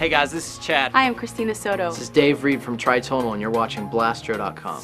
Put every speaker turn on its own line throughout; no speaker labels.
Hey guys, this is Chad.
Hi, I'm Christina Soto.
This is Dave Reed from Tritonal, and you're watching Blastro.com.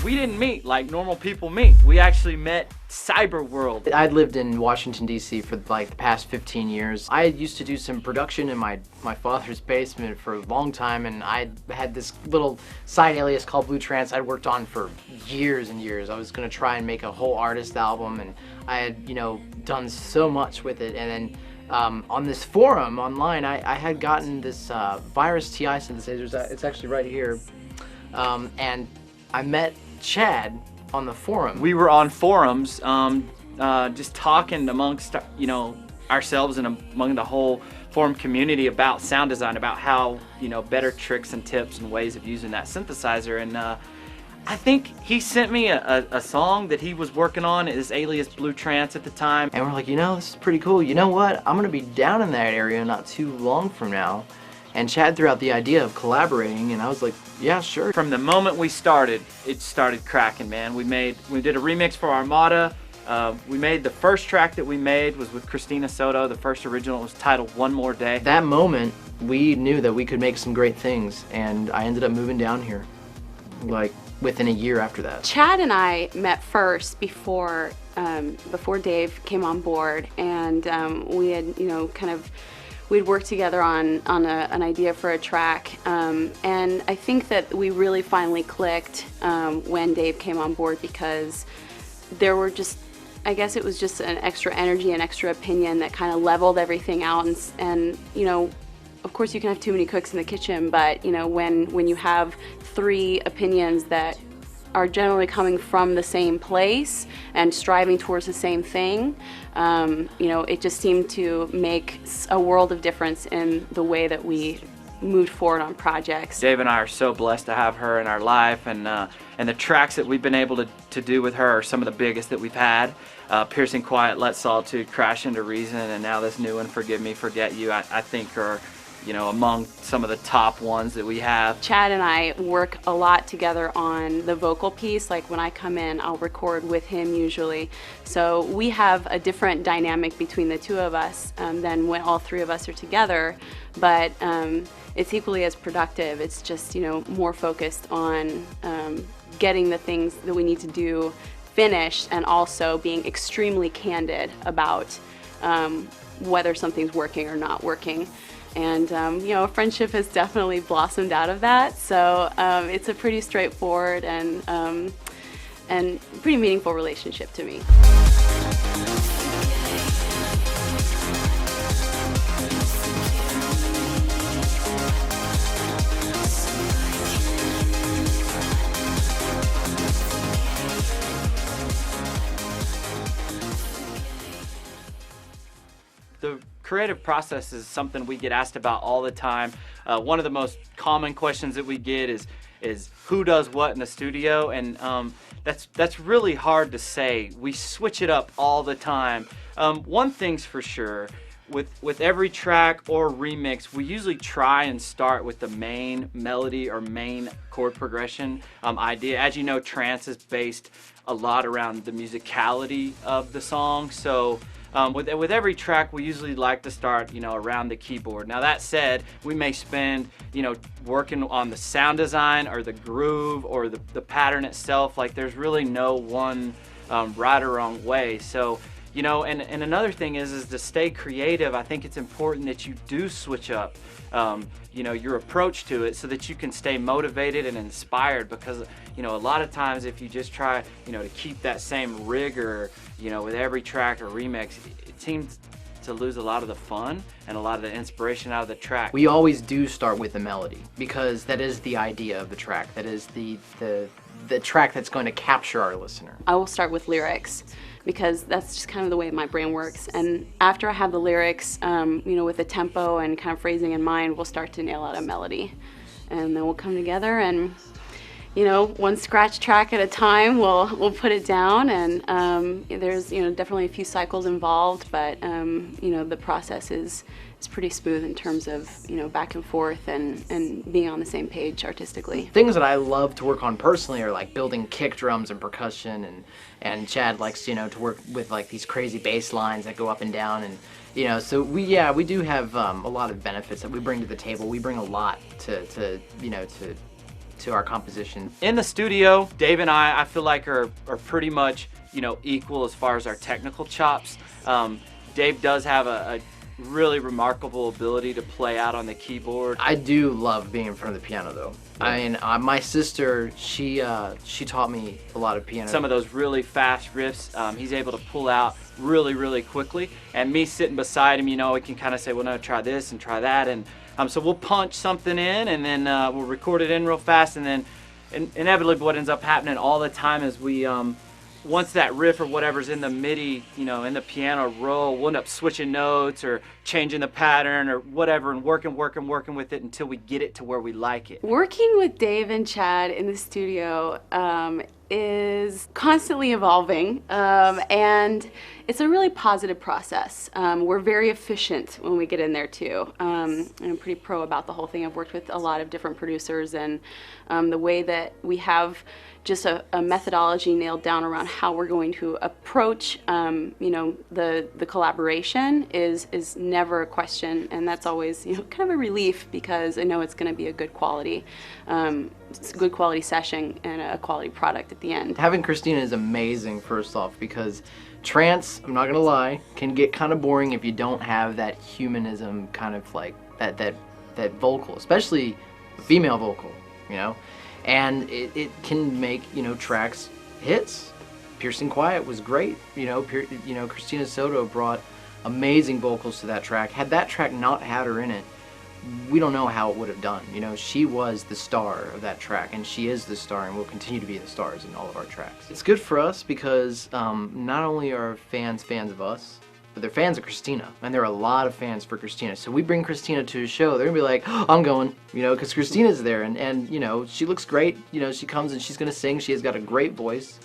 We didn't meet like normal people meet. We actually met cyber world.
I'd lived in Washington, D.C. for like the past 15 years. I used to do some production in my father's basement for a long time, and I had this little side alias called Trance I'd worked on for years and years. I was gonna try and make a whole artist album, and I had, done so much with it. And then on this forum online, I had gotten this virus TI synthesizer. It's actually right here. And I met Chad on the forum.
We were on forums, just talking amongst, ourselves and among the whole forum community about sound design, about how, better tricks and tips and ways of using that synthesizer. And I think he sent me a song that he was working on, his alias Trance at the time.
And we're like, this is pretty cool. You know what? I'm gonna be down in that area not too long from now. And Chad threw out the idea of collaborating, and I was like, yeah, sure.
From the moment we started, it started cracking, man. We did a remix for Armada. We made the first track that we made was with Christina Soto. The first original was titled One More Day.
That moment, we knew that we could make some great things, and I ended up moving down here, like within a year after that.
Chad and I met first before Dave came on board, and we had, we'd worked together on an idea for a track, and I think that we really finally clicked when Dave came on board, because there were I guess it was just an extra energy and extra opinion that kind of leveled everything out, and of course you can have too many cooks in the kitchen, but when you have three opinions that are generally coming from the same place and striving towards the same thing, it just seemed to make a world of difference in the way that we moved forward on projects.
Dave and I are so blessed to have her in our life, and the tracks that we've been able to do with her are some of the biggest that we've had. Piercing Quiet, Let Solitude, Crash Into Reason, and now this new one, Forgive Me, Forget You, I think are among some of the top ones that we have.
Chad and I work a lot together on the vocal piece. Like when I come in, I'll record with him usually. So we have a different dynamic between the two of us than when all three of us are together, but it's equally as productive. It's just, more focused on getting the things that we need to do finished, and also being extremely candid about whether something's working or not working. And a friendship has definitely blossomed out of that. So it's a pretty straightforward and pretty meaningful relationship to me.
The creative process is something we get asked about all the time. One of the most common questions that we get is who does what in the studio, and that's really hard to say. We switch it up all the time. One thing's for sure, with every track or remix, we usually try and start with the main melody or main chord progression idea. As you know, trance is based a lot around the musicality of the song, so with every track, we usually like to start, around the keyboard. Now that said, we may spend, working on the sound design or the groove or the pattern itself. Like there's really no one right or wrong way. So, and another thing is to stay creative. I think it's important that you do switch up, your approach to it, so that you can stay motivated and inspired, because, a lot of times if you just try, to keep that same rigor, with every track or remix, it seems to lose a lot of the fun and a lot of the inspiration out of the track.
We always do start with the melody, because that is the idea of the track. That is the track that's going to capture our listener.
I will start with lyrics, because that's just kind of the way my brain works. And after I have the lyrics, with the tempo and kind of phrasing in mind, we'll start to nail out a melody. And then we'll come together and you know, one scratch track at a time, we'll put it down, and there's, you know, definitely a few cycles involved, but you know, the process is pretty smooth in terms of, you know, back and forth and being on the same page artistically.
Things that I love to work on personally are like building kick drums and percussion, and Chad likes, you know, to work with like these crazy bass lines that go up and down, and you know, so we do have a lot of benefits that we bring to the table. We bring a lot to you know, to our composition.
In the studio, Dave and I feel like are pretty much, you know, equal as far as our technical chops. Dave does have a really remarkable ability to play out on the keyboard.
I do love being in front of the piano though. I mean, my sister, she taught me a lot of piano.
Some of those really fast riffs, he's able to pull out really quickly. And me sitting beside him, you know, we can kind of say, well, no, try this and try that. And so we'll punch something in, and then we'll record it in real fast. And then inevitably what ends up happening all the time is we, once that riff or whatever's in the MIDI, you know, in the piano roll, we'll end up switching notes or changing the pattern or whatever, and working with it until we get it to where we like it.
Working with Dave and Chad in the studio is constantly evolving, and it's a really positive process. We're very efficient when we get in there too. I'm pretty pro about the whole thing. I've worked with a lot of different producers, and the way that we have just a methodology nailed down around how we're going to approach, you know, the collaboration is never a question, and that's always, you know, kind of a relief, because I know it's going to be a good quality session and a quality product at the end.
Having Christina is amazing, first off, because trance, I'm not gonna lie, can get kind of boring if you don't have that humanism, kind of like that vocal, especially the female vocal, you know. And it can make, you know, tracks hits. Piercing Quiet was great, you know. Christina Soto brought amazing vocals to that track. Had that track not had her in it, we don't know how it would have done. You know, she was the star of that track, and she is the star, and will continue to be the stars in all of our tracks. It's good for us because not only are fans of us, but they're fans of Christina, and there are a lot of fans for Christina. So we bring Christina to a show, they're gonna be like, oh, I'm going, you know, because Christina's there, and you know, she looks great. You know, she comes and she's gonna sing. She has got a great voice,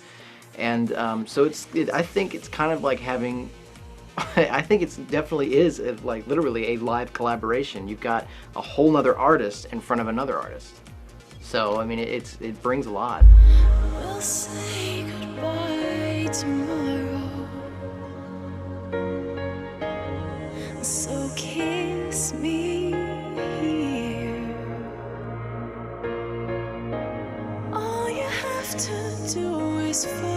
and so I think it's kind of like having. I think it definitely is like literally a live collaboration. You've got a whole nother artist in front of another artist. So I mean, it brings a lot.
We'll say goodbye tomorrow, so kiss me here. All you have to do is fall.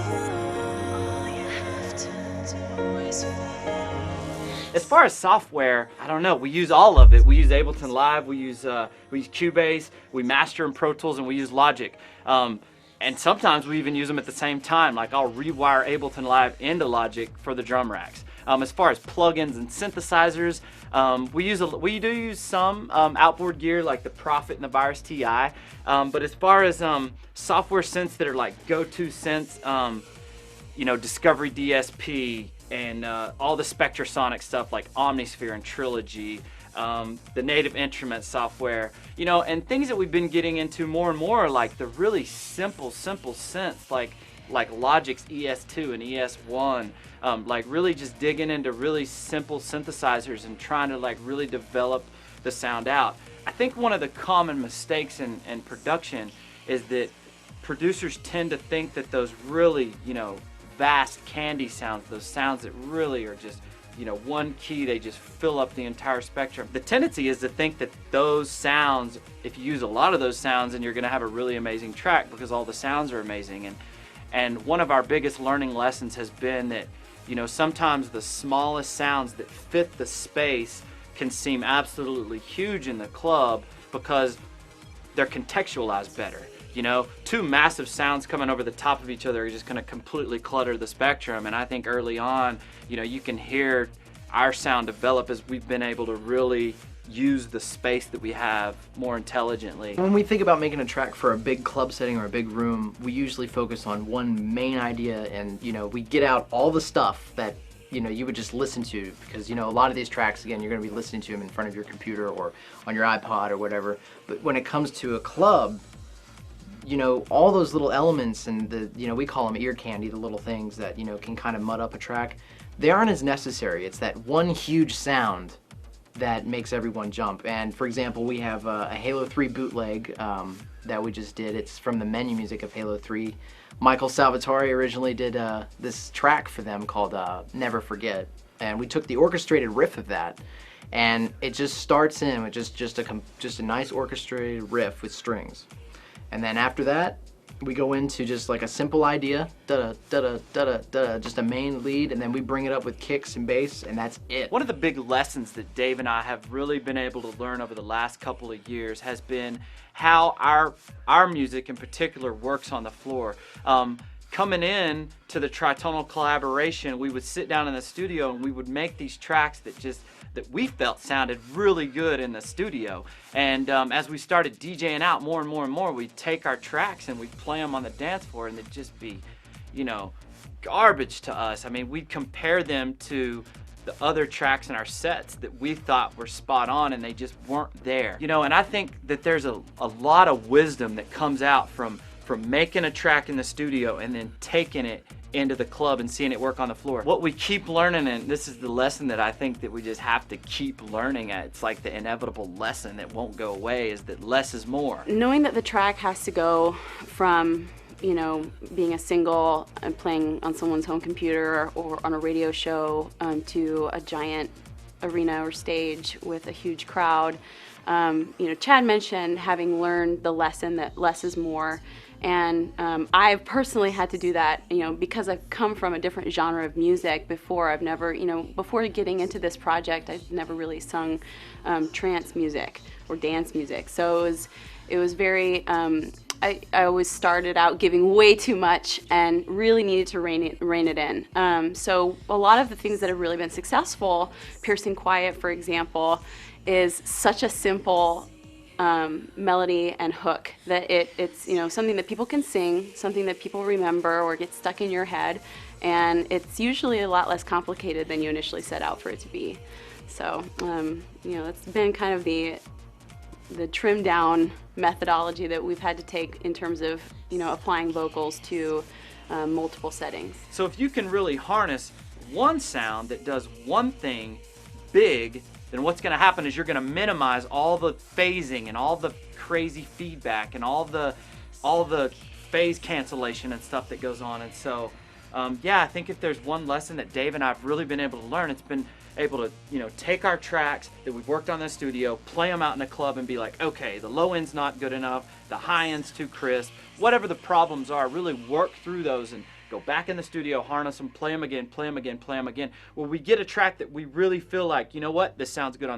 All you have to do is fall.
As far as software, I don't know. We use all of it. We use Ableton Live. We use Cubase. We master in Pro Tools, and we use Logic. And sometimes we even use them at the same time. Like I'll rewire Ableton Live into Logic for the drum racks. As far as plugins and synthesizers, we do use some outboard gear like the Prophet and the Virus TI. But as far as software synths that are like go-to synths, you know, Discovery DSP, and all the Spectrasonic stuff like Omnisphere and Trilogy, the Native Instruments software, you know, and things that we've been getting into more and more are like the really simple synths like Logic's ES2 and ES1, like really just digging into really simple synthesizers and trying to like really develop the sound out. I think one of the common mistakes in production is that producers tend to think that those really, you know, vast candy sounds, those sounds that really are just, you know, one key, they just fill up the entire spectrum. The tendency is to think that those sounds, if you use a lot of those sounds, then you're going to have a really amazing track because all the sounds are amazing. And one of our biggest learning lessons has been that, you know, sometimes the smallest sounds that fit the space can seem absolutely huge in the club because they're contextualized better. You know, two massive sounds coming over the top of each other are just going to completely clutter the spectrum. And I think early on, you know, you can hear our sound develop as we've been able to really use the space that we have more intelligently.
When we think about making a track for a big club setting or a big room, we usually focus on one main idea, and, you know, we get out all the stuff that, you know, you would just listen to, because, you know, a lot of these tracks, again, you're going to be listening to them in front of your computer or on your iPod or whatever. But when it comes to a club, you know, all those little elements and the, you know, we call them ear candy, the little things that, you know, can kind of mud up a track, they aren't as necessary. It's that one huge sound that makes everyone jump. And for example, we have a Halo 3 bootleg that we just did. It's from the menu music of Halo 3. Michael Salvatore originally did this track for them called Never Forget. And we took the orchestrated riff of that, and it just starts in with just a nice orchestrated riff with strings. And then after that, we go into just like a simple idea, da-da, just a main lead, and then we bring it up with kicks and bass, and that's it.
One of the big lessons that Dave and I have really been able to learn over the last couple of years has been how our music in particular works on the floor. Coming in to the Tritonal collaboration, we would sit down in the studio and we would make these tracks that we felt sounded really good in the studio. And as we started DJing out more and more and more, we'd take our tracks and we'd play them on the dance floor, and they'd just be, you know, garbage to us. I mean, we'd compare them to the other tracks in our sets that we thought were spot on, and they just weren't there. You know, and I think that there's a lot of wisdom that comes out from making a track in the studio and then taking it into the club and seeing it work on the floor. What we keep learning, and this is the lesson that I think that we just have to keep learning at, it's like the inevitable lesson that won't go away, is that less is more.
Knowing that the track has to go from, you know, being a single and playing on someone's home computer or on a radio show to a giant arena or stage with a huge crowd. You know, Chad mentioned having learned the lesson that less is more. And I've personally had to do that, you know, because I've come from a different genre of music before. I've never, you know, before getting into this project, I've never really sung trance music or dance music. So it was very, I always started out giving way too much and really needed to rein it in. So a lot of the things that have really been successful, Piercing Quiet, for example, is such a simple melody and hook that it's, you know, something that people can sing, something that people remember or get stuck in your head, and it's usually a lot less complicated than you initially set out for it to be. So you know, it's been kind of the trimmed down methodology that we've had to take in terms of, you know, applying vocals to multiple settings.
So if you can really harness one sound that does one thing big, then what's going to happen is you're going to minimize all the phasing and all the crazy feedback and all the phase cancellation and stuff that goes on. And so yeah, I think if there's one lesson that Dave and I have really been able to learn, it's been able to, you know, take our tracks that we've worked on in the studio, play them out in a club, and be like, okay, the low end's not good enough, the high end's too crisp, whatever the problems are, really work through those and go back in the studio, harness them, play them again, play them again, play them again. Well, we get a track that we really feel like, you know what, this sounds good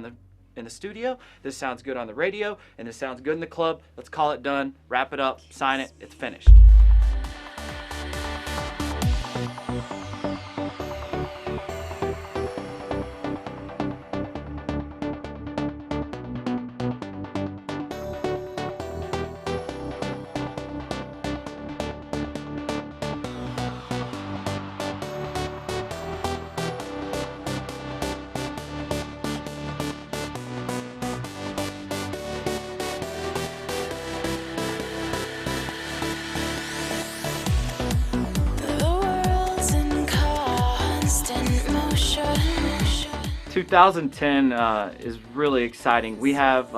in the studio, this sounds good on the radio, and this sounds good in the club. Let's call it done, wrap it up, sign it, it's finished. 2010 is really exciting. We have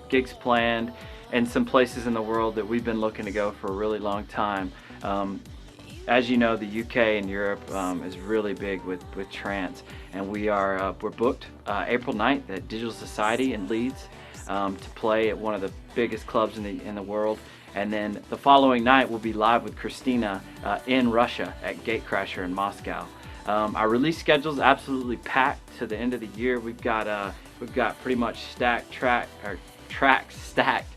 gigs planned in some places in the world that we've been looking to go for a really long time. As you know, the UK and Europe is really big with trance, and we're booked April 9th at Digital Society in Leeds to play at one of the biggest clubs in the world. And then the following night we'll be live with Christina in Russia at Gatecrasher in Moscow. Our release schedule is absolutely packed to the end of the year. We've got pretty much tracks stacked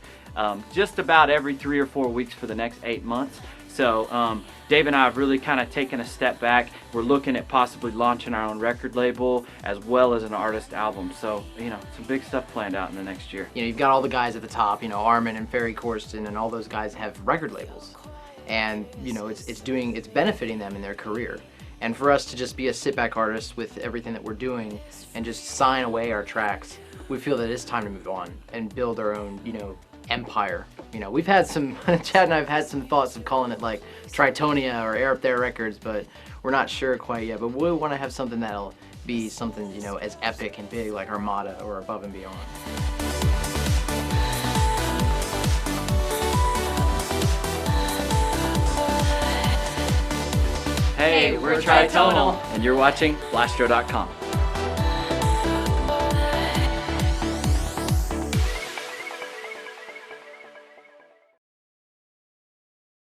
just about every 3 or 4 weeks for the next 8 months. So Dave and I have really kind of taken a step back. We're looking at possibly launching our own record label as well as an artist album. So, you know, some big stuff planned out in the next year.
You know, you've got all the guys at the top, you know, Armin and Ferry Corsten and all those guys have record labels. And, you know, it's benefiting them in their career. And for us to just be a sit-back artist with everything that we're doing and just sign away our tracks, we feel that it's time to move on and build our own, you know, empire. You know, we've had some, Chad and I have had some thoughts of calling it like Tritonia or Air Up There Records, but we're not sure quite yet. But we want to have something that'll be something, you know, as epic and big like Armada or Above and Beyond.
Hey, we're Tritonal, and you're watching Blastro.com.